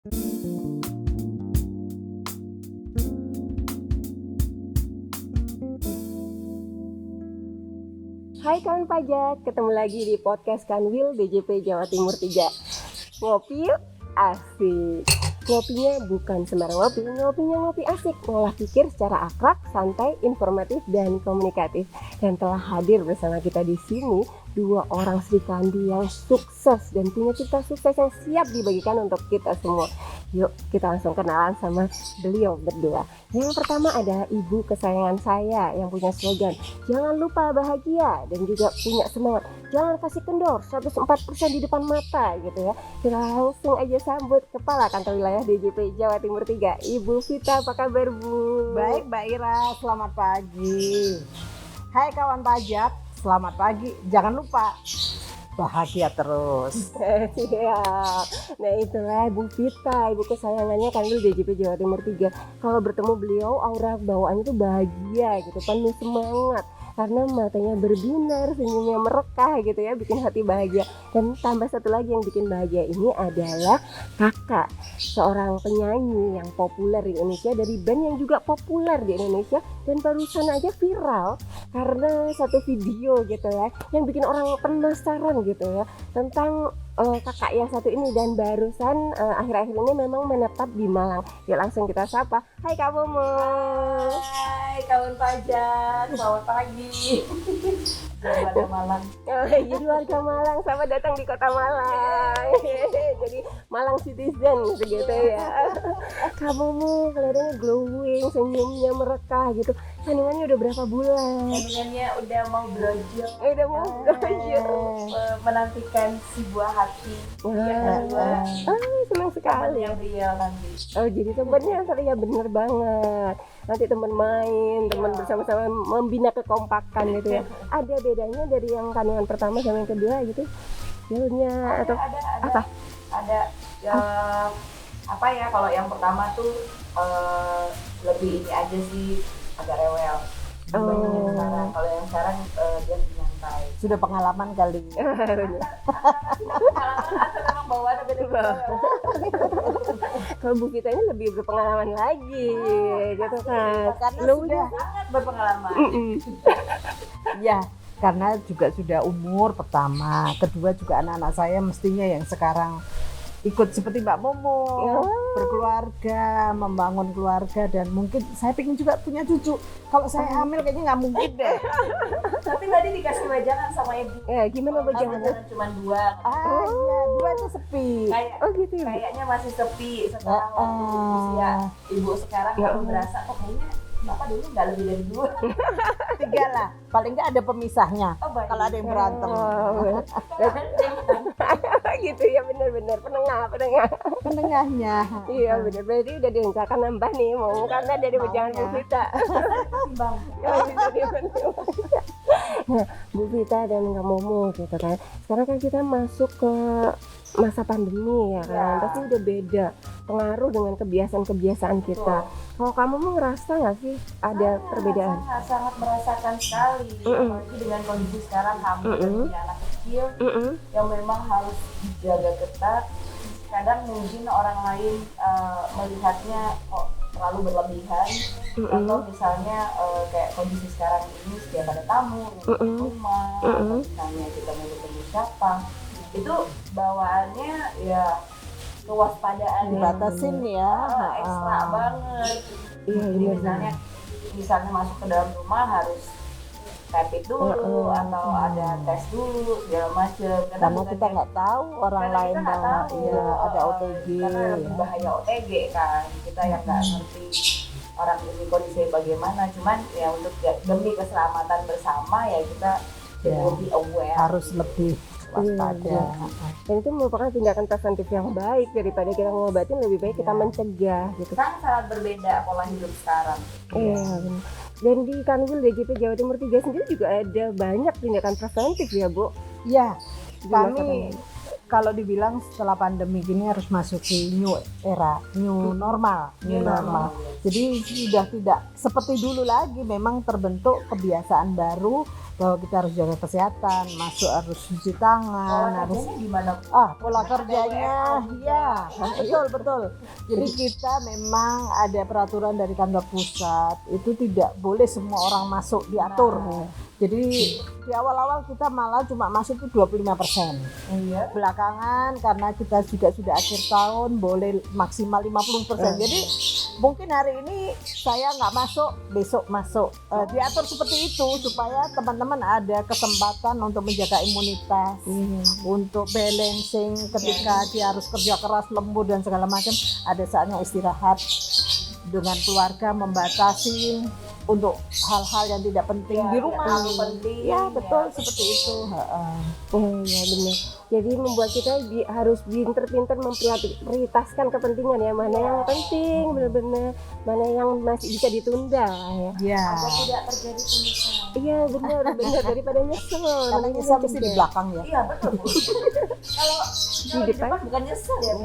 Hai kawan pajak, ketemu lagi di podcast Kanwil DJP Jawa Timur 3. Ngopi yuk, asik. Ngopinya bukan sembarang ngopi, ngopinya ngopi asik, ngolah pikir secara akrab, santai, informatif, dan komunikatif. Dan telah hadir bersama kita di sini dua orang Sri Kandi yang sukses dan punya cerita sukses yang siap dibagikan untuk kita semua. Yuk kita langsung kenalan sama beliau berdua. Yang pertama ada ibu kesayangan saya yang punya slogan jangan lupa bahagia dan juga punya semangat. Jangan kasih kendor 104% di depan mata gitu ya. Kita langsung aja sambut Kepala Kantor Wilayah DJP Jawa Timur 3, Ibu Vita. Apa kabar Bu? Baik Mbak Ira, selamat pagi. Hai kawan pajak, selamat pagi. Jangan lupa bahagia terus. Iya. Nah itulah Bu Vita, ibu kesayangannya Kanwil DJP Jawa Timur 3. Kalau bertemu beliau aura bawaannya tuh bahagia gitu, penuh semangat. Karena matanya berbinar, senyumnya merekah gitu ya, bikin hati bahagia. Dan tambah satu lagi yang bikin bahagia ini adalah kakak, seorang penyanyi yang populer di Indonesia, dari band yang juga populer di Indonesia. Dan barusan aja viral karena satu video gitu ya, yang bikin orang penasaran gitu ya, tentang kakak yang satu ini. Dan barusan akhir-akhir ini memang menetap di Malang. Ya langsung kita sapa. Hai Kak Momo. Hai kawan pajak, selamat pagi. Warga Malang. Jadi warga Malang, selamat datang di kota Malang. Jadi Malang citizen gitu ya. Kak Momo kelihatannya glowing, senyumnya merekah gitu. Kandungannya udah berapa bulan? Kandungannya udah mau brojol. Udah mau brojol. Menantikan si buah hati. Wah, senang sekali. Yang real nanti. Oh jadi temennya ya bener banget. Nanti teman main, teman bersama-sama membina kekompakan gitu ya. Ada bedanya dari yang kandungan pertama sama yang kedua gitu? Jauhnya atau apa? Ada apa ya, kalau yang pertama tuh lebih ini aja sih, agak rewel dibanding yang sekarang. Kalau yang sekarang dia lebih nyantai. Sudah pengalaman kali. Pengalaman atau memang bawaan beda-beda. Kalau Bu Vita ini lebih berpengalaman lagi gitu kan. Karena Lu sudah Sangat berpengalaman. ya, karena juga sudah umur pertama, kedua juga anak-anak saya mestinya yang sekarang ikut seperti Mbak Momo, berkeluarga, membangun keluarga, dan mungkin saya pengen juga punya cucu. Kalau saya hamil kayaknya nggak mungkin deh. Tapi tadi dikasih wejangan sama ibu. ya gimana Bu jangan? Jangan cuma 2. Iya, dua itu sepi. Oh gitu ya. Kayaknya masih sepi setelah waktu usia ibu sekarang. Baru berasa kayaknya bapak dulu nggak lebih dari 2. 3 lah, paling nggak ada pemisahnya. Oh, baik. Kalau ada yang berantem. Gitu ya, benar-benar penengah. Penengahnya. Iya benar, berarti udah direncanakan nambah nih mau karena dari wejangan Bu Vita. Bang. Nah, Bu Vita dan Kak Momo gitu kan. Sekarang kan kita masuk ke masa pandemi ya kan. Pasti udah beda pengaruh dengan kebiasaan kita. Kalau kamu mau ngerasa nggak sih ada perbedaan? Sangat merasakan sekali. Apalagi dengan kondisi sekarang hamil dan punya anak kecil yang memang harus dijaga ketat. Kadang mungkin orang lain melihatnya kok terlalu berlebihan, atau misalnya kayak kondisi sekarang ini setiap ada tamu di rumah, atau misalnya kita mau ketemu siapa, itu bawaannya ya kewaspadaan Dibatasin ya. ekstra banget. Iya, Jadi misalnya masuk ke dalam rumah harus rapid dulu atau ada tes dulu segala macam. Karena kita nggak tahu orang lain bawa, iya ada OTG. Karena lebih bahaya OTG kan, kita yang nggak ngerti orang ini kondisinya bagaimana. Cuman ya untuk demi keselamatan bersama ya kita lebih aware. Harus lebih waspada. Dan itu merupakan tindakan preventif yang baik daripada kita ngobatin, lebih baik kita mencegah gitu. Sangat berbeda pola hidup sekarang. Iya benar. Dan di Kanwil DJP Jawa Timur 3 sendiri juga ada banyak tindakan preventif ya Bu? Ya, Di masa kami pandemi. kalau dibilang setelah pandemi ini harus masuk ke new era, new normal. Jadi sudah tidak seperti dulu lagi, memang terbentuk kebiasaan baru bahwa kita harus jaga kesehatan, masuk harus cuci tangan, harus gimana? pola kerjanya, ya betul. Jadi kita memang ada peraturan dari kantor pusat, itu tidak boleh semua orang masuk diatur. Jadi di awal-awal kita malah cuma masuk itu 25%. Iya. Belakangan karena kita juga sudah akhir tahun boleh maksimal 50%. Jadi mungkin hari ini saya nggak masuk, besok masuk. Diatur seperti itu supaya teman-teman ada kesempatan untuk menjaga imunitas, untuk balancing ketika dia harus kerja keras, lembur dan segala macam. Ada saatnya istirahat dengan keluarga, membatasi untuk hal-hal yang tidak penting di rumah. Penting. Ya betul seperti itu. Ya benar. Jadi membuat kita harus pinter-pinter memprioritaskan kepentingan ya, mana yang penting benar-benar, mana yang masih bisa ditunda ya. Ya. Agar tidak terjadi penyesalan. Iya benar daripada nyesel. Karena nyesel mesti di belakang ya. Iya betul. Kalau Di depan bukan nyesel ya.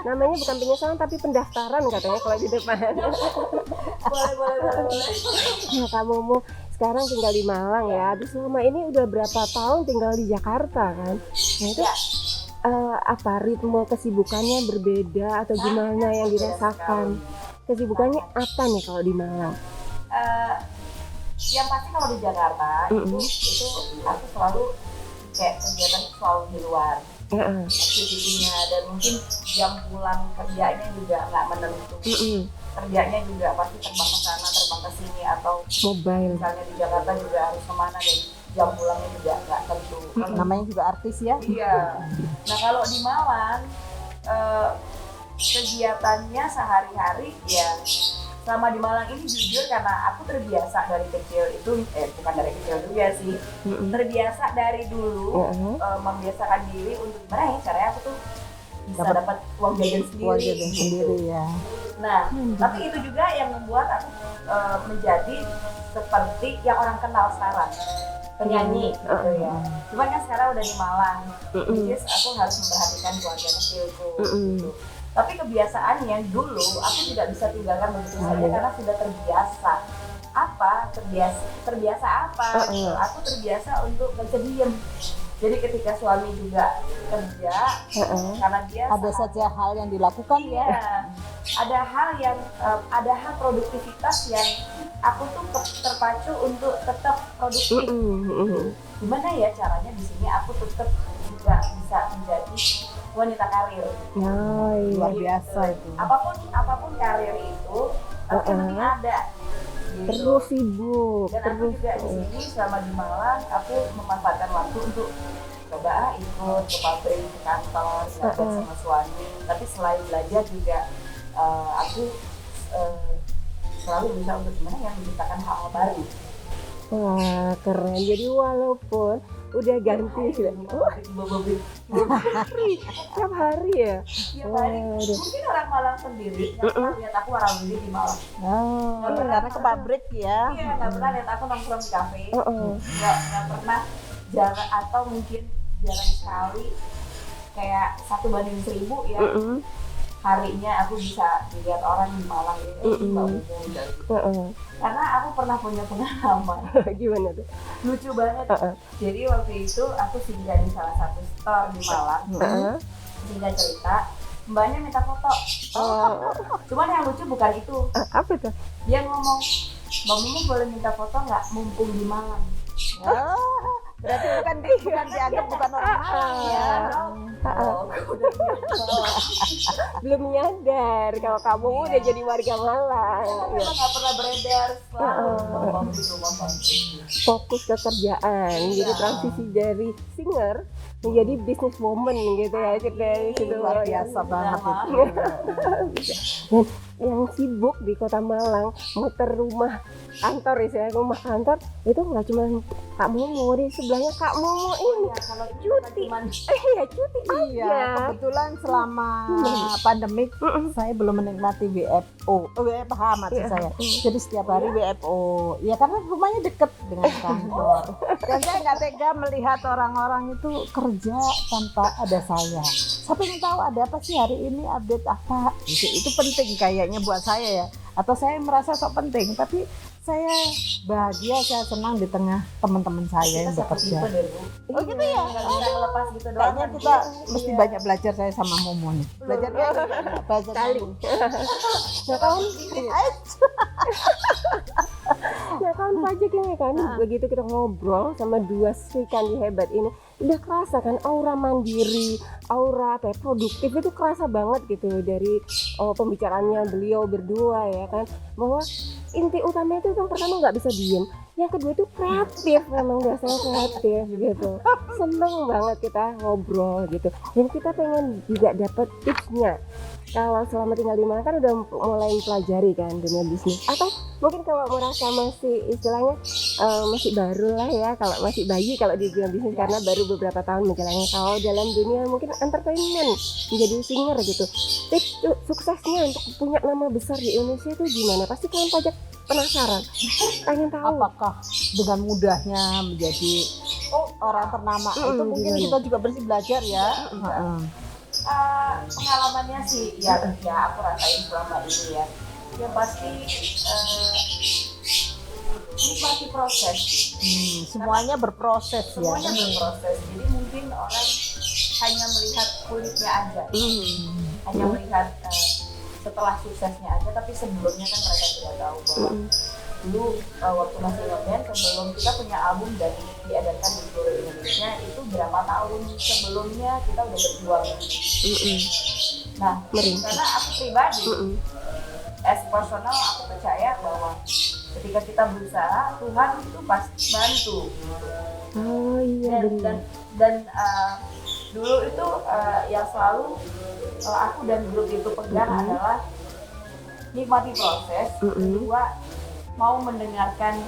namanya bukan penyesalan tapi pendaftaran katanya kalau di depan. boleh. Nah kamu mau sekarang tinggal di Malang ya, habis selama ini udah berapa tahun tinggal di Jakarta kan? Nah itu apa ritme kesibukannya berbeda atau gimana yang dirasakan? Kesibukannya apa nih kalau di Malang? Yang pasti kalau di Jakarta itu aku selalu kayak kegiatan selalu di luar. Aktivitinya dan mungkin jam pulang kerjanya juga nggak menentu. Kerjanya juga pasti terbang ke sana, terbang ke sini, atau mobile. Misalnya di Jakarta juga harus kemana dan jam pulangnya juga nggak tentu. Namanya juga artis ya. Iya. Nah kalau di Malang kegiatannya sehari-hari ya selama di Malang ini jujur karena aku terbiasa dari kecil itu bukan dari kecil juga sih, terbiasa dari dulu membiasakan diri untuk gimana ya caranya aku tuh bisa dapat uang jajan sendiri. Ya. Nah, tapi itu juga yang membuat aku menjadi seperti yang orang kenal sekarang, penyanyi gitu ya. Cuman kan sekarang udah di Malang, which is aku harus memperhatikan keluarga kecilku gitu. Tapi kebiasaannya dulu aku tidak bisa tinggalkan begitu saja karena sudah terbiasa. Terbiasa apa? Aku terbiasa untuk berdiam. Jadi ketika suami juga kerja, karena dia ada saja hal yang dilakukan ya. Ada hal produktivitas yang aku tuh terpacu untuk tetap produktif. Gimana ya caranya di sini aku tetap juga bisa menjadi wanita karir. Luar biasa itu. Apapun karir itu, tapi mesti ada. Gitu. Terus sibuk. Dan aku juga di sini selama di Malang, aku memanfaatkan waktu untuk coba ikut ke pabrik, ke kantor, belajar sama suami. Tapi selain belajar juga aku selalu bisa untuk gimana ya menciptakan hal baru. Wah keren. Jadi walaupun udah ganti tiap hari ya. Mungkin orang Malang sendiri nggak pernah lihat aku orang beli di Malang. Karena ke pabrik ya. Iya, nggak pernah lihat aku nongkrong di kafe. Nggak pernah jarang, atau mungkin jarang sekali kayak 1:1000 ya. Harinya aku bisa dilihat orang di Malang ini Mbak Mumu gitu. Karena aku pernah punya pengalaman. Gimana tuh? Lucu banget. Jadi waktu itu aku singgah di salah satu store di Malang. Singgah cerita, mbaknya minta foto. Cuman yang lucu bukan itu. Apa tuh? Dia ngomong, Mbak Mumu boleh minta foto nggak mumpung di Malang? Berarti bukan dianggap bukan orang Malang ya. Belum nyadar kalau kamu udah jadi warga Malang. Memang nggak pernah beredar Fokus ke kerjaan, jadi transisi dari singer menjadi businesswoman gitu ya, dari situ. Luar biasa banget itu. Dan yang sibuk di Kota Malang muter rumah kantor rumah kantor itu nggak cuma Kak Momo, di sebelahnya Kak Momo ini cuti. Cuti aja. Kebetulan selama pandemik saya belum menikmati WFH maksud saya. Jadi setiap hari WFO. Ya karena rumahnya deket dengan kantor. Dan saya nggak tega melihat orang-orang itu kerja tanpa ada saya. Saya pengen tahu ada apa sih hari ini, update apa. Itu penting kayaknya buat saya ya. Atau saya merasa sok penting, tapi saya bahagia, saya senang di tengah teman-teman saya yang Kita satu bekerja. tipe deh Bu. Oh gitu ya? Nggak bisa melepas gitu doang. Kayaknya kan, kita Bu? mesti Iya. banyak belajar saya sama Momo nih. Belajar bahasa Saling. Nah kawan, nah kawan pajak ini kan, begitu kita ngobrol sama dua Sri Kandi hebat ini, udah kerasa kan aura mandiri, aura apa ya, produktif itu kerasa banget gitu dari pembicaraannya beliau berdua ya kan, bahwa inti utamanya itu yang pertama nggak bisa diem, yang kedua itu kreatif, memang dasarnya kreatif gitu. Seneng banget kita ngobrol gitu, dan kita pengen juga dapet tipsnya. Kalau selama tinggal di mana kan udah mulai mempelajari kan dunia bisnis, atau mungkin kalau merasa masih istilahnya masih baru lah ya, kalau masih bayi kalau di dunia bisnis karena baru beberapa tahun menjalani. Kalau dalam dunia mungkin entertainment menjadi singer gitu, tips suksesnya untuk punya nama besar di Indonesia itu gimana? Pasti kalian pajak penasaran, pengen tahu. apakah dengan mudahnya menjadi orang ternama itu mungkin gimana? kita juga bersih belajar ya. Pengalamannya sih ya aku rasain selama ini ya. Yang pasti nikmati proses. Semuanya berproses ya. Semuanya berproses. Jadi mungkin orang hanya melihat kulitnya aja, hanya melihat setelah suksesnya aja, tapi sebelumnya kan mereka tidak tahu bahwa dulu waktu masih ngeband, sebelum kita punya album dan diedarkan di seluruh Indonesia, itu berapa tahun sebelumnya kita udah berjuang. Nah, karena aku pribadi, as personal, aku percaya bahwa ketika kita berusaha, Tuhan itu pasti bantu. Oh iya Dan dulu itu yang selalu aku dan grup itu pegang adalah nikmati proses. Kedua, mau mendengarkan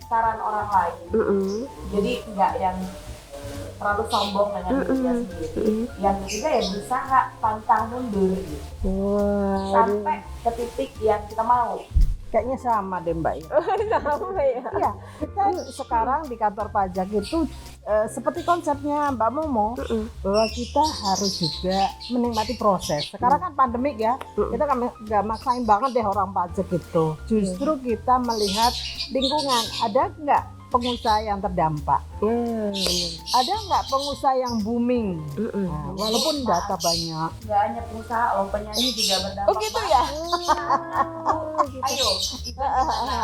saran orang lain. Jadi nggak yang terlalu sombong dengan dirinya sendiri. Yang ketiga ya berusaha pantang mundur gitu. Sampai ke titik yang kita mau. Kayaknya sama deh Mbak ya. Sama ya. Iya, kita sekarang di kantor pajak itu seperti konsepnya Mbak Momo, bahwa kita harus juga menikmati proses. Sekarang kan pandemik ya, kita kan nggak maksain banget deh orang pajak itu. Justru kita melihat lingkungan, ada nggak pengusaha yang terdampak? Ada nggak pengusaha yang booming? Nah, walaupun data banyak. Nggak hanya pengusaha, loh penyanyi juga berdampak. Oh gitu ya? Ayo.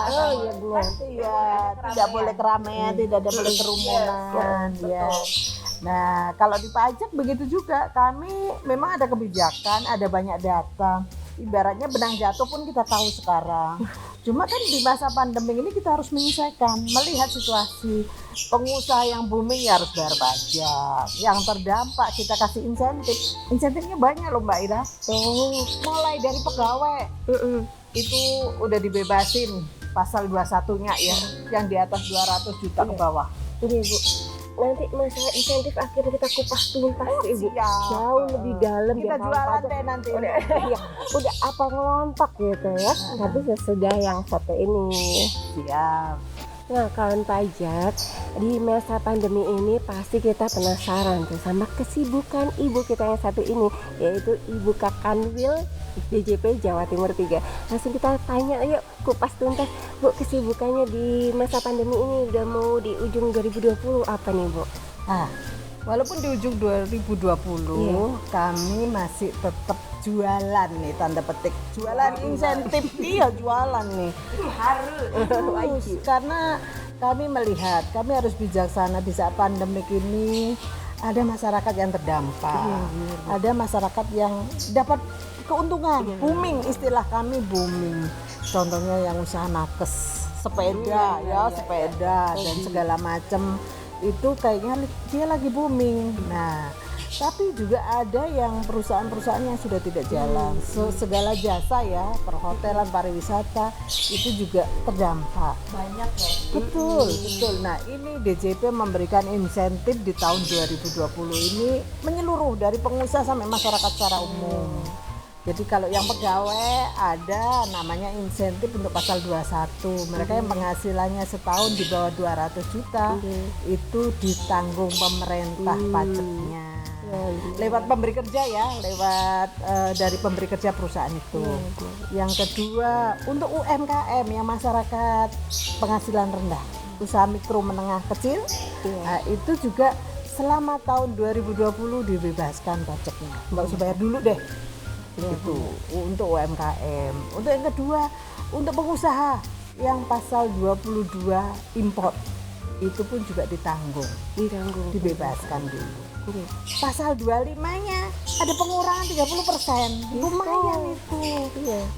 Oh iya benar. Iya, tidak boleh keramaian, tidak ada boleh kerumunan. Ya. Nah, kalau di pajak begitu juga. Kami memang ada kebijakan, ada banyak data. Ibaratnya benang jatuh pun kita tahu sekarang. Cuma kan di masa pandemi ini kita harus menyelesaikan, melihat situasi. Pengusaha yang booming ya harus bayar pajak. Yang terdampak kita kasih insentif. Insentifnya banyak loh Mbak Ira. Mulai dari pegawai. Itu udah dibebasin pasal 21-nya ya, yang di atas 200 juta ke bawah. Ini Bu, nanti masalah insentif akhirnya kita kupas tuntas Ibu. Jauh lebih dalam Kita biar tahu jualan pajak. deh nanti. Ya, udah apa ngelontak gitu ya. Tapi sesudah yang satu ini. Siap. Nah kawan pajak, di masa pandemi ini pasti kita penasaran tuh sama kesibukan ibu kita yang satu ini, yaitu Ibu Kakanwil DJP Jawa Timur 3. Langsung kita tanya, yuk kupas tuntas Bu, kesibukannya di masa pandemi ini, udah mau di ujung 2020 apa nih Bu? Nah, walaupun di ujung 2020 kami masih tetap jualan nih, tanda petik jualan insentif. Iya, jualan nih. Itu harus. Karena kami melihat kami harus bijaksana di saat pandemik ini. Ada masyarakat yang terdampak, ada masyarakat yang dapat keuntungan, booming, istilah kami booming. Contohnya yang usaha nakes, sepeda sepeda dan segala macam itu kayaknya dia lagi booming. Nah, tapi juga ada yang perusahaan-perusahaan yang sudah tidak jalan. Segala jasa ya, perhotelan, pariwisata itu juga terdampak. Banyak ya. Betul. Nah, ini DJP memberikan insentif di tahun 2020 ini menyeluruh dari pengusaha sampai masyarakat secara umum. Jadi kalau yang pegawai ada namanya insentif untuk pasal 21. Mereka yang penghasilannya setahun di bawah 200 juta itu ditanggung pemerintah pajaknya. lewat pemberi kerja ya, lewat dari pemberi kerja perusahaan itu. Yang kedua untuk UMKM yang masyarakat penghasilan rendah, usaha mikro menengah kecil, itu juga selama tahun 2020 dibebaskan pajaknya, nggak usah bayar dulu deh. Itu untuk UMKM. Untuk yang kedua untuk pengusaha yang pasal 22 import itu pun juga ditanggung, dibebaskan dulu. Pasal 25-nya ada pengurangan 30%, lumayan itu.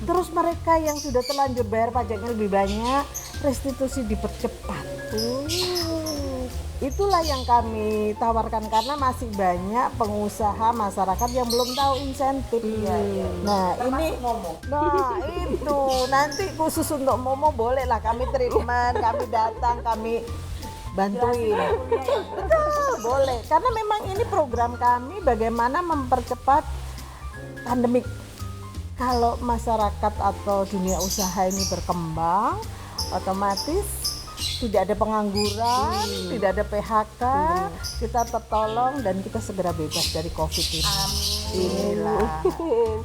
Terus mereka yang sudah terlanjur bayar pajaknya lebih banyak, restitusi dipercepat. Itulah yang kami tawarkan karena masih banyak pengusaha masyarakat yang belum tahu insentif. Nah ini, itu nanti khusus untuk Momo bolehlah kami treatment, kami datang, kami bantuin. Betul, boleh. Karena memang ini program kami bagaimana mempercepat pandemik. Kalau masyarakat atau dunia usaha ini berkembang, otomatis tidak ada pengangguran, tidak ada PHK, kita tertolong dan kita segera bebas dari COVID ini. Inilah.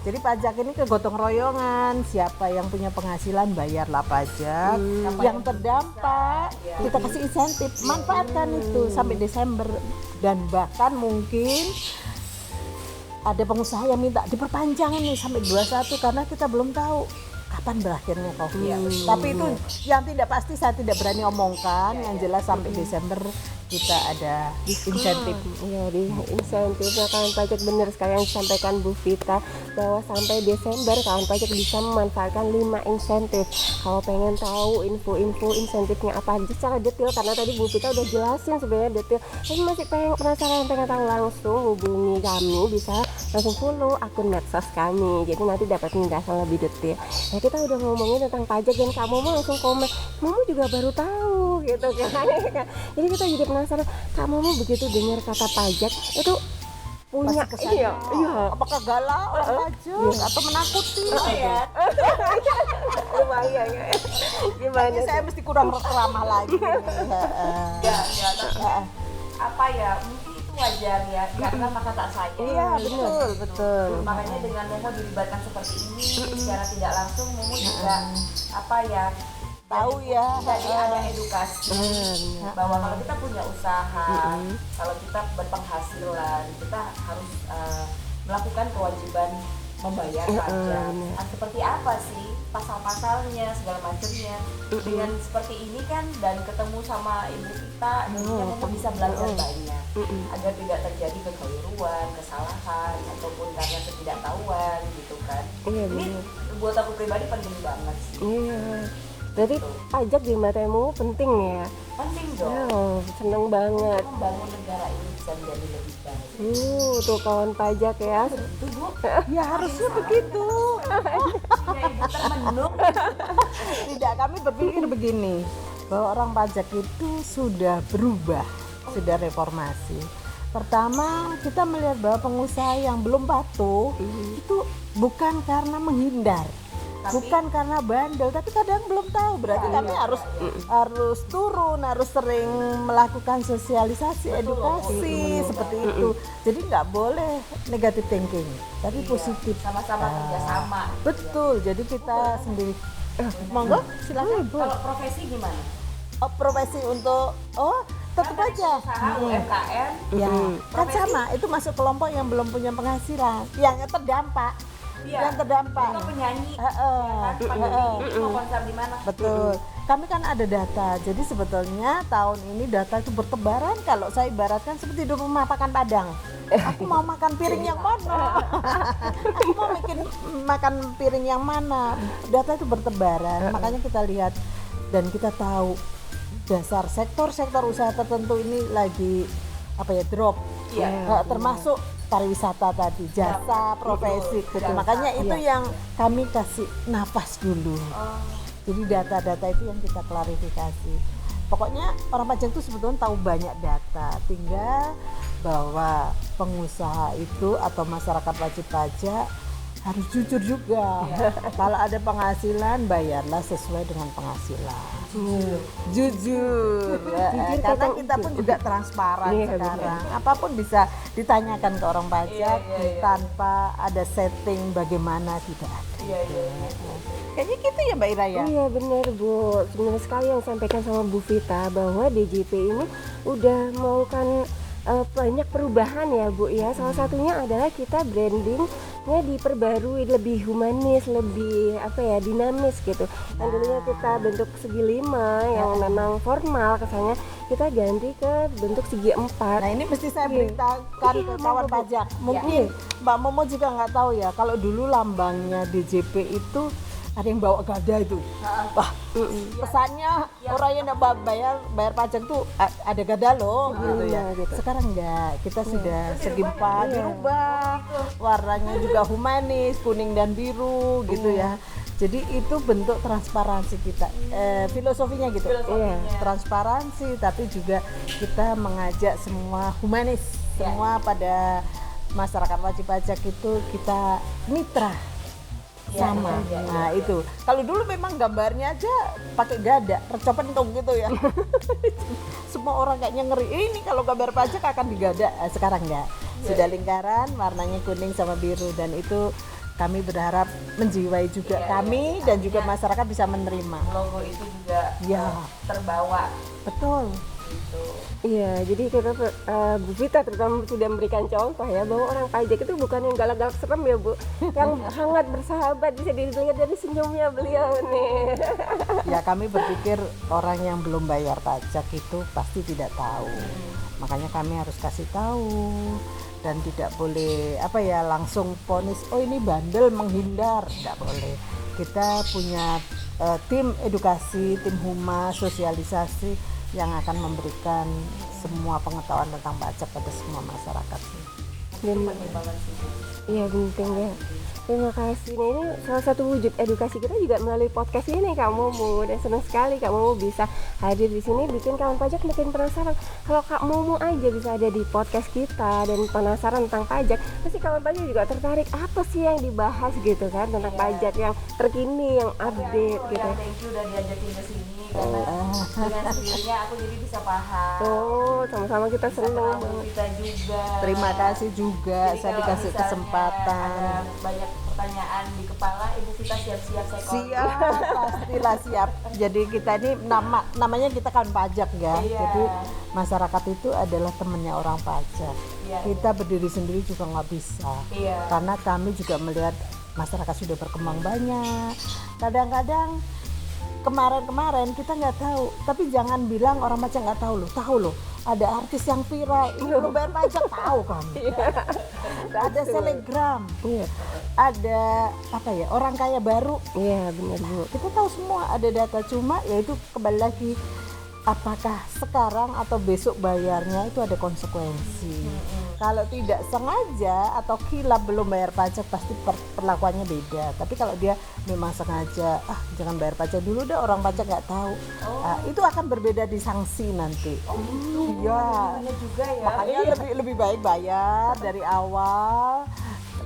Jadi pajak ini kegotong royongan, siapa yang punya penghasilan bayarlah pajak, yang terdampak kita kasih insentif, manfaatkan itu sampai Desember dan bahkan mungkin ada pengusaha yang minta diperpanjang nih sampai 21 karena kita belum tahu kapan berakhirnya COVID. Tapi itu yang tidak pasti saya tidak berani omongkan. Yang jelas sampai Desember kita ada insentif. Iya, di insentif kawan pajak benar sekali yang disampaikan Bu Vita bahwa sampai Desember kawan pajak bisa memanfaatkan 5 insentif. Kalau pengen tahu info-info insentifnya apa aja secara detail karena tadi Bu Vita udah jelasin sebenarnya detail. Tapi masih penasaran pengen tahu langsung hubungi kami bisa langsung follow akun medsos kami. Jadi nanti dapat penjelasan lebih detail. Nah, kita udah ngomongin tentang pajak dan Kak Momo langsung komen. Momo juga baru tahu gitu kan. Jadi kita jadi penasaran, Kak Momo begitu dengar kata pajak itu punya iya. Apakah galak orang pajak atau menakuti? Lumayan ya. Gimana? Saya mesti kurang ramah lagi. Apa ya? Mungkin itu wajar ya, karena maka tak sayang. Iya, betul. Makanya dengan Momo dilibatkan seperti ini, secara tidak langsung Momo juga apa ya? Tahu ya, jadi ada edukasi bahwa kalau kita punya usaha, kalau kita berpenghasilan, kita harus melakukan kewajiban membayar pajak. Seperti apa sih pasal-pasalnya, segala macamnya. Dengan seperti ini kan dan ketemu sama Ibu Vita, Momo bisa belajar banyak agar tidak terjadi kekeliruan, kesalahan ataupun karena ketidaktahuan gitu kan. Ini buat aku pribadi penting banget sih. Berarti pajak di matamu penting ya? Penting dong. Seneng banget. Membangun negara ini bisa menjadi lebih baik. Tuh kawan pajak ya. Itu Bu. Ya harusnya begitu. Ya Ibu termenung. Tidak, kami berpikir begini, bahwa orang pajak itu sudah berubah, sudah reformasi. Pertama, kita melihat bahwa pengusaha yang belum patuh itu bukan karena menghindar. Bukan karena bandel, tapi kadang belum tahu. Berarti kami harus turun, harus sering melakukan sosialisasi, edukasi seperti itu. Jadi nggak boleh negatif thinking, tapi positif. Sama-sama kerjasama. Betul. Jadi kita sendiri. Monggo, silakan. Kalau profesi gimana? Profesi untuk tetap aja. Usaha UMKM. Ya, kan sama. Itu masuk kelompok yang belum punya penghasilan, yang terdampak. Yang terdampak. Itu penyanyi. Pandemi mau konser di mana? Betul. Kami kan ada data. Jadi sebetulnya tahun ini data itu bertebaran. Kalau saya ibaratkan seperti di rumah makan Padang. Aku mau makan piring yang mana? Aku mau makan piring yang mana? Data itu bertebaran. Makanya kita lihat dan kita tahu dasar sektor-sektor usaha tertentu ini lagi drop. Termasuk pariwisata tadi, jasa, profesi, makanya itu yang kami kasih nafas dulu. Jadi data-data itu yang kita klarifikasi. Pokoknya orang pajak itu sebetulnya tahu banyak data, tinggal bahwa pengusaha itu atau masyarakat wajib pajak harus jujur juga. Kalau ada penghasilan, bayarlah sesuai dengan penghasilan. Jujur. Karena kita pun juga transparan sekarang. Apapun bisa ditanyakan ke orang pajak tanpa ada setting bagaimana, tidak ada. Kayaknya gitu ya Mbak Ira ya? Iya benar Bu, benar sekali yang disampaikan sama Bu Vita bahwa DJP ini udah melakukan banyak perubahan ya Bu ya. Salah satunya adalah kita brandingnya diperbarui, lebih humanis, lebih dinamis gitu. Yang dulunya kita bentuk segi 5 yang memang formal, kesannya kita ganti ke bentuk segi 4. Nah ini mesti saya beritakan ke kawan pajak. Mungkin Mbak Momo juga nggak tahu ya, kalau dulu lambangnya DJP itu ada yang bawa gada itu. Wah, pesannya orang yang nggak bayar pajak tuh ada gada loh gitu ya. Sekarang enggak, kita sudah segi 4 dirubah, warnanya juga humanis, kuning dan biru gitu ya. Jadi itu bentuk transparansi kita, filosofinya gitu. Transparansi, tapi juga kita mengajak semua humanis, semua pada masyarakat wajib pajak itu kita mitra. Sama. Nah itu kalau dulu memang gambarnya aja pakai gada percopentung gitu ya. Semua orang kayaknya ngeri, ini kalau gambar pajak akan digada. Sekarang enggak, sudah lingkaran, warnanya kuning sama biru, dan itu kami berharap menjiwai juga kami dan juga masyarakat bisa menerima. Logo itu juga terbawa. Betul. Gitu. Iya, jadi kita Bu Vita terutama sudah memberikan contoh ya bahwa orang pajak itu bukan yang galak-galak serem ya Bu, yang hangat bersahabat, bisa dilihat dari senyumnya beliau nih. Ya kami berpikir orang yang belum bayar pajak itu pasti tidak tahu, makanya kami harus kasih tahu dan tidak boleh langsung vonis oh ini bandel menghindar, tidak boleh. Kita punya tim edukasi, tim humas, sosialisasi yang akan memberikan semua pengetahuan tentang pajak pada semua masyarakat. Iya penting ya. Terima kasih. Nah, ini salah satu wujud edukasi kita juga melalui podcast ini Kak Momo, dan senang sekali Kak Momo bisa hadir di sini, bikin kawan pajak makin penasaran. Kalau Kak Momo aja bisa ada di podcast kita dan penasaran tentang pajak, pasti kawan pajak juga tertarik apa sih yang dibahas gitu kan tentang pajak yang terkini, yang update gitu. Thank you udah diajakin ke sini karena dengan sendirinya aku jadi bisa paham. Sama-sama kita senang. Kita juga. Terima kasih juga Jadi saya kalau dikasih misalnya kesempatan. ada banyak pertanyaan di kepala, Ibu kita siap-siap saya kontak. Siap, pastilah siap. Jadi kita ini namanya kita kan pajak ya. Jadi masyarakat itu adalah temannya orang pajak. Kita berdiri sendiri juga nggak bisa. Karena kami juga melihat masyarakat sudah berkembang banyak. Kadang-kadang kemarin kita nggak tahu, tapi jangan bilang orang pajak nggak tahu loh. Ada artis yang viral, ini belum bayar pajak, tahu kan? Ada selebgram, ada orang kaya baru. Iya benar Bu. Kita tahu semua, ada data, cuma yaitu kembali lagi apakah sekarang atau besok bayarnya itu ada konsekuensi. Kalau tidak sengaja atau kilap belum bayar pajak pasti perlakuannya beda. Tapi kalau dia memang sengaja, jangan bayar pajak dulu deh, orang pajak nggak tahu. Itu akan berbeda di sanksi nanti. Iya. Juga ya. Makanya lebih baik bayar dari awal.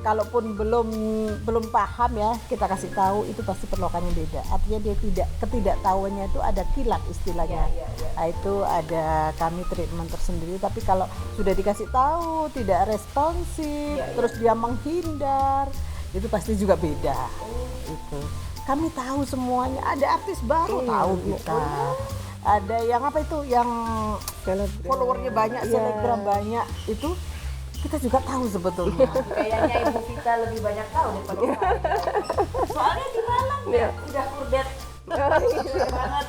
Kalaupun belum paham ya, kita kasih tahu, itu pasti perlakuannya beda. Artinya dia ketidaktahuannya itu ada kilap istilahnya. Nah, itu ada kami treatment tersendiri. Tapi kalau sudah dikasih tahu tidak responsif, terus dia menghindar, itu pasti juga beda. Itu kami tahu semuanya. Ada artis baru tahu kita. Ada yang yang followernya banyak, selebgram banyak, itu kita juga tahu sebetulnya. Kayaknya Ibu Vita lebih banyak tahu daripada saya. Soalnya di Malang ya udah kurdet banget.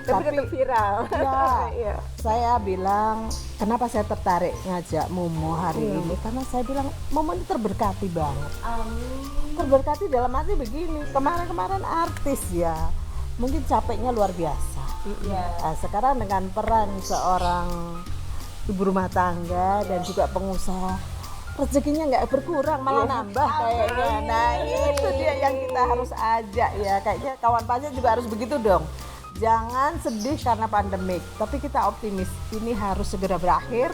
Tapi tetap viral. Ya, saya bilang kenapa saya tertarik ngajak Momo hari ini, karena saya bilang Momo ini terberkati banget. Terberkati dalam arti begini, kemarin artis ya, mungkin capeknya luar biasa. Nah, sekarang dengan peran seorang ibu rumah tangga dan juga pengusaha, rezekinya nggak berkurang, malah nambah kayaknya. Nah itu dia yang kita harus ajak ya, kayaknya kawan pajak juga harus begitu dong. Jangan sedih karena pandemik, tapi kita optimis ini harus segera berakhir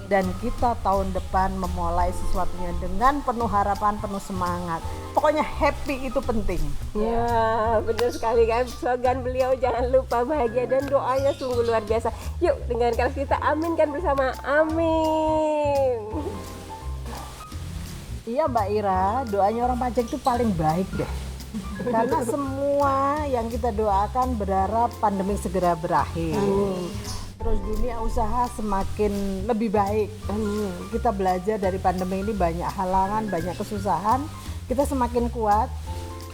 dan kita tahun depan memulai sesuatunya dengan penuh harapan, penuh semangat. Pokoknya happy itu penting. Ya, benar sekali kan slogan beliau, jangan lupa bahagia, dan doanya sungguh luar biasa. Yuk dengan keras kita aminkan bersama, amin. Iya Mbak Ira, doanya orang pajak itu paling baik deh. Karena semua yang kita doakan berharap pandemi segera berakhir. Terus dunia usaha semakin lebih baik. Kita belajar dari pandemi ini, banyak halangan, banyak kesusahan. Kita semakin kuat.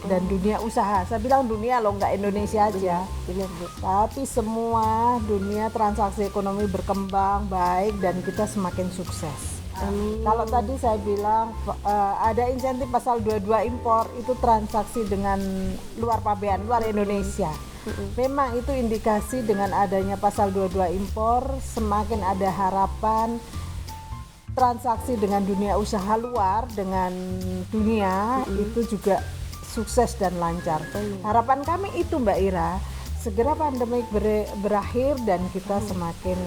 Dan dunia usaha, saya bilang dunia loh, nggak Indonesia aja. Benar, Bu. Tapi semua dunia transaksi ekonomi berkembang baik dan kita semakin sukses. Kalau tadi saya bilang ada insentif pasal 22 impor, itu transaksi dengan luar pabean, luar Indonesia. Memang itu indikasi dengan adanya pasal 22 impor semakin ada harapan transaksi dengan dunia usaha luar dengan dunia itu juga sukses dan lancar. Harapan kami itu Mbak Ira, segera pandemi berakhir dan kita semakin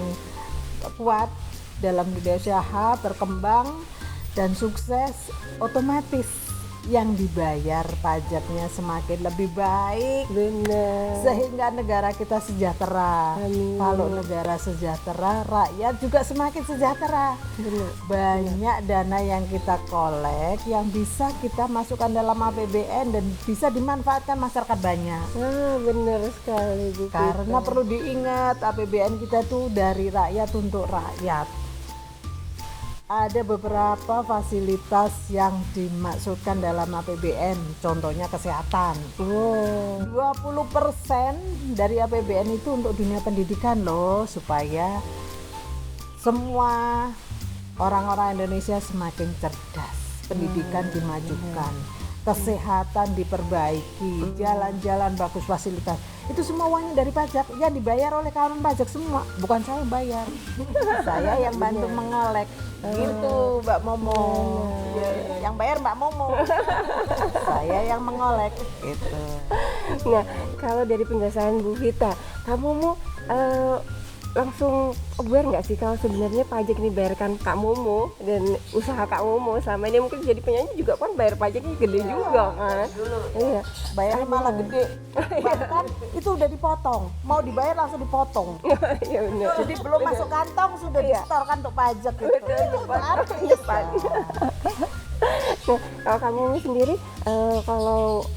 kuat dalam dunia usaha, berkembang dan sukses, otomatis yang dibayar pajaknya semakin lebih baik. Benar. Sehingga negara kita sejahtera. Amin. Kalau negara sejahtera, rakyat juga semakin sejahtera. Benar. Banyak dana yang kita kolek yang bisa kita masukkan dalam APBN dan bisa dimanfaatkan masyarakat banyak. Benar sekali, Bu. Karena perlu diingat, APBN kita tuh dari rakyat untuk rakyat. Ada beberapa fasilitas yang dimasukkan dalam APBN, contohnya kesehatan. 20% dari APBN itu untuk dunia pendidikan loh, supaya semua orang-orang Indonesia semakin cerdas. Pendidikan dimajukan, kesehatan diperbaiki, jalan-jalan bagus, fasilitas. Itu semua uangnya dari pajak, yang dibayar oleh kawan pajak semua, bukan saya yang bayar. Saya yang bantu mengolek. Gitu Mbak Momo. Yang bayar Mbak Momo. Saya yang mengolek gitu. Nah, kalau dari penjelasan Bu Vita, kamu mau langsung aware nggak sih kalau sebenarnya pajak ini bayarkan Kak Momo dan usaha Kak Momo selama ini mungkin jadi penyanyi juga kan bayar pajaknya gede juga kan? Iya, Bayarnya malah gede. Bahkan itu udah dipotong. Mau dibayar langsung dipotong. iya benar. Jadi belum masuk kantong sudah disetorkan untuk pajak gitu. Itu artis. Nah, kalau kamu sendiri kalau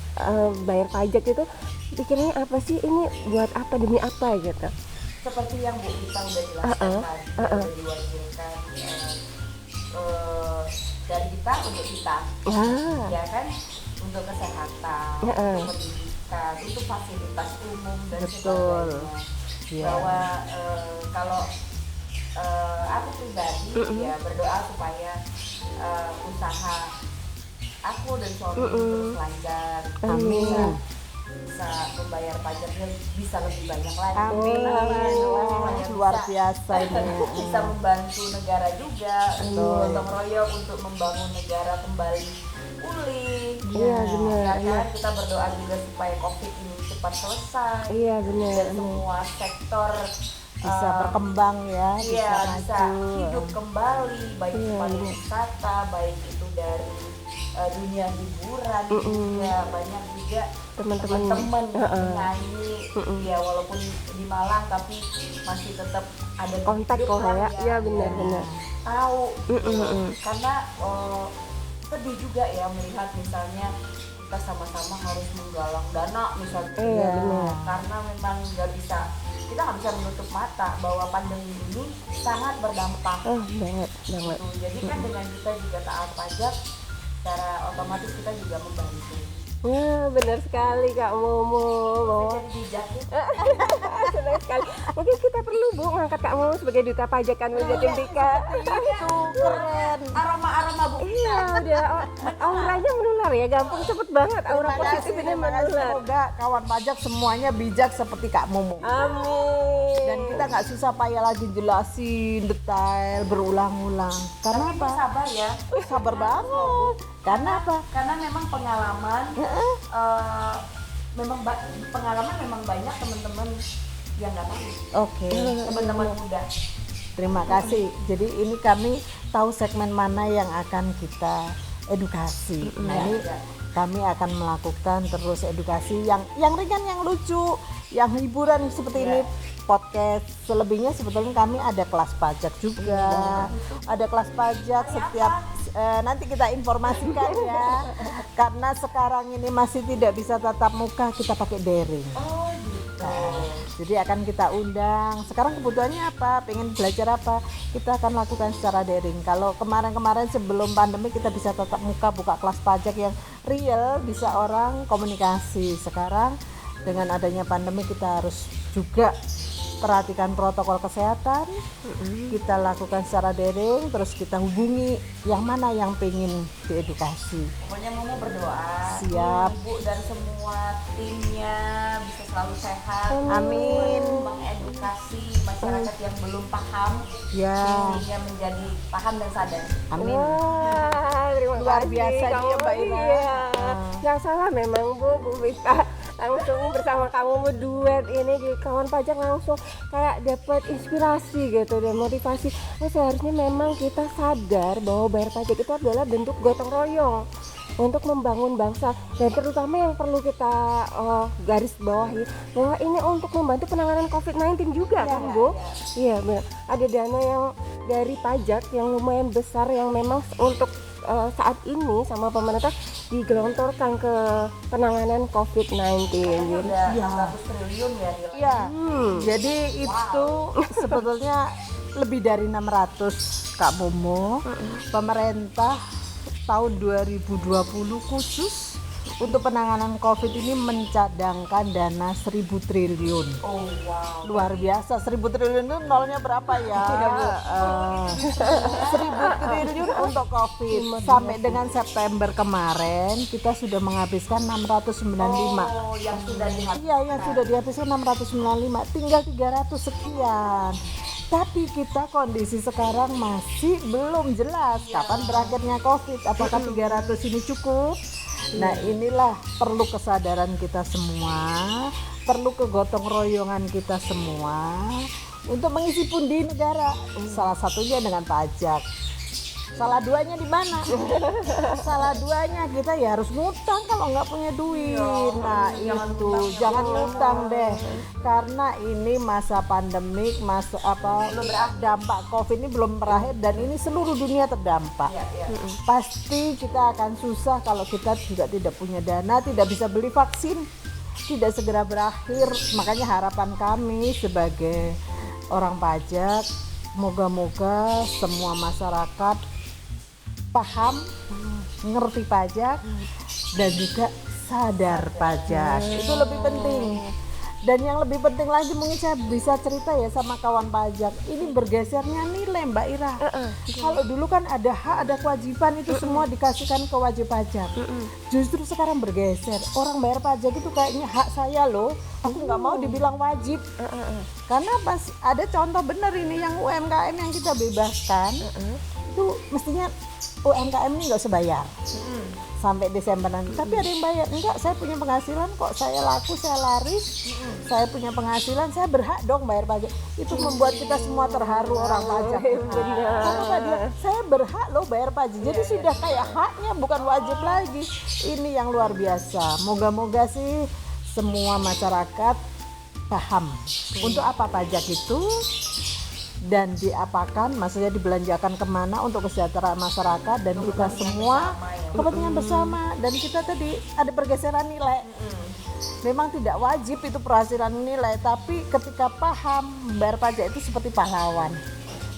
bayar pajak itu pikirnya apa sih, ini buat apa, demi apa gitu? Seperti yang Bu Vita udah jelaskan tadi, udah diwakilkan dari kita untuk kita, ya kan, untuk kesehatan, untuk pendidikan, untuk fasilitas umum dan sebagainya. Bahwa kalau aku pribadi ya berdoa supaya usaha aku dan suami terus lancar, bisa membayar pajaknya bisa lebih banyak lagi. Amin. Luar biasa ini. Bisa membantu negara juga, gotong royong untuk membangun negara kembali pulih. Iya benar. Ya kan, kita berdoa juga supaya COVID ini cepat selesai. Iya benar. Dan semua sektor bisa berkembang ya, bisa hidup kembali, baik itu pariwisata, baik itu dari dunia hiburan juga, banyak juga teman-teman penyanyi ya, walaupun di Malang tapi masih tetap ada kontak kok ya benar-benar tahu karena sedih juga ya melihat misalnya kita sama-sama harus menggalang dana misalnya, karena memang kita nggak bisa menutup mata bahwa pandemi ini sangat berdampak banget. Jadi kan dengan kita juga taat pajak, secara otomatis kita juga membantu. Ya benar sekali Kak Momo. Jadi bijak ya. Senang sekali. Mungkin kita perlu Bu ngangkat Kak Momo sebagai duta pajak kan Jatim Tika. Itu keren. Aroma Bu. Iya udah auranya menular ya, gampang cepet banget aura positif ini menular. Semoga kawan pajak semuanya bijak seperti Kak Momo. Amin. Dan kita nggak susah payah lagi jelasin detail berulang-ulang. Karena apa? Sabar ya. Sabar banget. Karena apa? Karena memang pengalaman pengalaman memang banyak teman-teman yang nggak tahu. Oke. Teman-teman muda Terima kasih. Jadi ini kami tahu segmen mana yang akan kita edukasi. Nah ini kami akan melakukan terus edukasi yang ringan, yang lucu, yang hiburan seperti ini podcast. Selebihnya sebetulnya kami ada kelas pajak juga. Ada kelas pajak setiap nanti kita informasikan ya. Karena sekarang ini masih tidak bisa tatap muka, kita pakai daring. Jadi akan kita undang. Sekarang kebutuhannya apa? Pengen belajar apa? Kita akan lakukan secara daring. Kalau kemarin-kemarin sebelum pandemi kita bisa tatap muka, buka kelas pajak yang real, bisa orang komunikasi. Sekarang dengan adanya pandemi kita harus juga perhatikan protokol kesehatan. Kita lakukan secara daring, terus kita hubungi yang mana yang pengen diedukasi. Pokoknya Momo berdoa Siap. Ibu dan semua timnya bisa selalu sehat. Amin. Mengedukasi masyarakat yang belum paham Ya, sehingga menjadi paham dan sadar. amin. Wah, terima Luar kasih biasa kamu. dia, Mbak Ira. Iya. Nggak salah memang Bu Vita langsung bersama kamu berduet ini di Kawan Pajak, langsung kayak dapat inspirasi gitu dan motivasi. Seharusnya memang kita sadar bahwa bayar pajak itu adalah bentuk gotong royong untuk membangun bangsa, dan terutama yang perlu kita garis bawahi bahwa ini untuk membantu penanganan COVID-19 juga kan Bu? Iya benar. Ada dana yang dari pajak yang lumayan besar yang memang untuk saat ini sama pemerintah digelontorkan ke penanganan COVID-19 gitu. Udah 100 triliun ya nilai. Iya. Jadi itu sebetulnya lebih dari 600 Kak Momo. Pemerintah tahun 2020 khusus untuk penanganan COVID ini mencadangkan dana 1.000 triliun. Oh wow. Luar biasa, 1.000 triliun itu nolnya berapa ya? 1.000 triliun untuk COVID. Sampai dengan September kemarin kita sudah menghabiskan 695. Oh, yang sudah dihabiskan. Iya, yang sudah dihabiskan 695, tinggal 300 sekian. Tapi kita kondisi sekarang masih belum jelas kapan berakhirnya COVID. Apakah 300 ini cukup? Nah inilah perlu kesadaran kita semua, perlu kegotong royongan kita semua untuk mengisi pundi negara. Salah satunya dengan pajak. Salah duanya di mana? Salah duanya kita ya harus ngutang kalau nggak punya duit. Nah itu jangan ngutang deh, karena ini masa pandemik, masa dampak COVID ini belum berakhir dan ini seluruh dunia terdampak. Pasti kita akan susah kalau kita juga tidak punya dana, tidak bisa beli vaksin, tidak segera berakhir. Makanya harapan kami sebagai orang pajak, moga-moga semua masyarakat paham, ngerti pajak, dan juga sadar pajak. Itu lebih penting. Dan yang lebih penting lagi, mungkin saya bisa cerita ya sama kawan pajak, ini bergesernya nilai Mbak Ira. Kalau dulu kan ada hak, ada kewajiban, itu semua dikasihkan ke wajib pajak. Justru sekarang bergeser, orang bayar pajak itu kayaknya hak saya loh, aku nggak mau dibilang wajib. Karena pas ada contoh bener ini yang UMKM yang kita bebaskan, itu mestinya UMKM ini nggak usah bayar sampai Desember nanti, tapi ada yang bayar. Enggak, saya punya penghasilan kok, saya laku, saya laris, saya punya penghasilan, saya berhak dong bayar pajak. Itu membuat kita semua terharu orang pajak. Kata dia, saya berhak loh bayar pajak, jadi sudah kayak haknya, bukan wajib lagi. Ini yang luar biasa. Moga-moga sih semua masyarakat paham untuk apa pajak itu dan diapakan, maksudnya dibelanjakan kemana untuk kesejahteraan masyarakat dan kita semua kepentingan bersama. Dan kita tadi ada pergeseran nilai, memang tidak wajib itu perhasilan nilai, tapi ketika paham bayar pajak itu seperti pahlawan.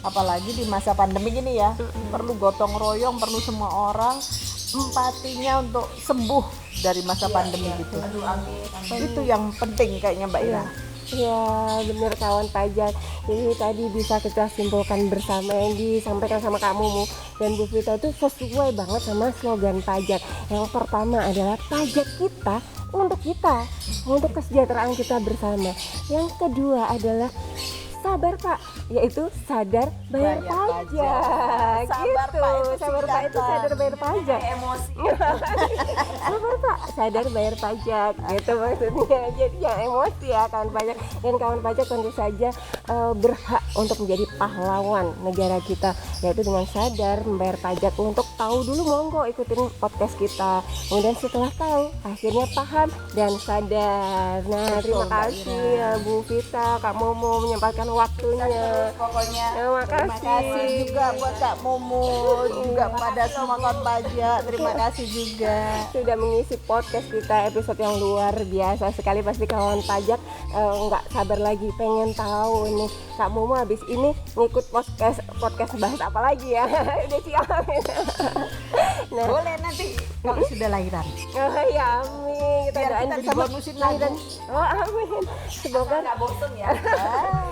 Apalagi di masa pandemi ini ya, perlu gotong royong, perlu semua orang empatinya untuk sembuh dari masa pandemi gitu. Itu yang penting kayaknya Mbak Ira. Ya benar kawan pajak. Jadi tadi bisa kita simpulkan bersama yang disampaikan sama kamu dan Bu Vita itu sesuai banget sama slogan pajak. Yang pertama adalah pajak kita, untuk kesejahteraan kita bersama. Yang kedua adalah sabar Pak, yaitu sadar bayar pajak. Sabar, Gitu. Pak, itu Sabar Pak itu singkatan. sadar bayar pajak. Kayak emosi. Sabar Pak, sadar bayar pajak. Gitu maksudnya. Jadi jangan emosi ya kawan pajak. Dan kawan pajak tentu saja berhak untuk menjadi pahlawan negara kita, yaitu dengan sadar membayar pajak. Untuk tahu dulu monggo ikutin podcast kita. Kemudian setelah tahu, akhirnya paham dan sadar. Nah, terima Betul, Mbak kasih Ira. ya Bu Vita, Kak Momo menyempatkan waktunya. Terus pokoknya Terima Terima kasih juga buat Kak Momo, juga pada semua kawan pajak. Terima kasih juga. Sudah mengisi podcast kita episode yang luar biasa sekali. Pasti kawan pajak nggak sabar lagi pengen tahu nih Kak Momo habis ini ngikut podcast bahas apa lagi ya. Udah siap. Nah, Boleh nanti kalau sudah lahiran. oh ya amin, kita Biar doain kita bersama dibonusin lahiran. lagi. Oh amin, semoga nggak bosen ya.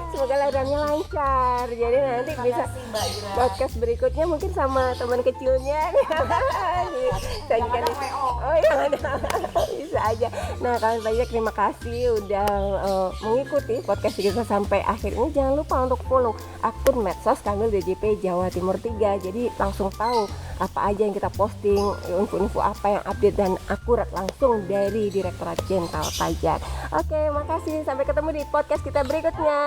semoga lahirannya lancar. Jadi nanti Terima bisa kasih Mbak Ira. podcast berikutnya mungkin sama teman kecilnya. Disajikan. Oh iya ada. Bisa aja. Nah kalian banyak terima kasih udah mengikuti podcast kita sampai akhir ini. Jangan lupa untuk follow akun medsos Kanwil DJP Jawa Timur 3. Jadi langsung tahu apa aja yang kita posting, info-info apa yang update dan akurat langsung dari Direktorat Jenderal Pajak. Oke, makasih. Sampai ketemu di podcast kita berikutnya.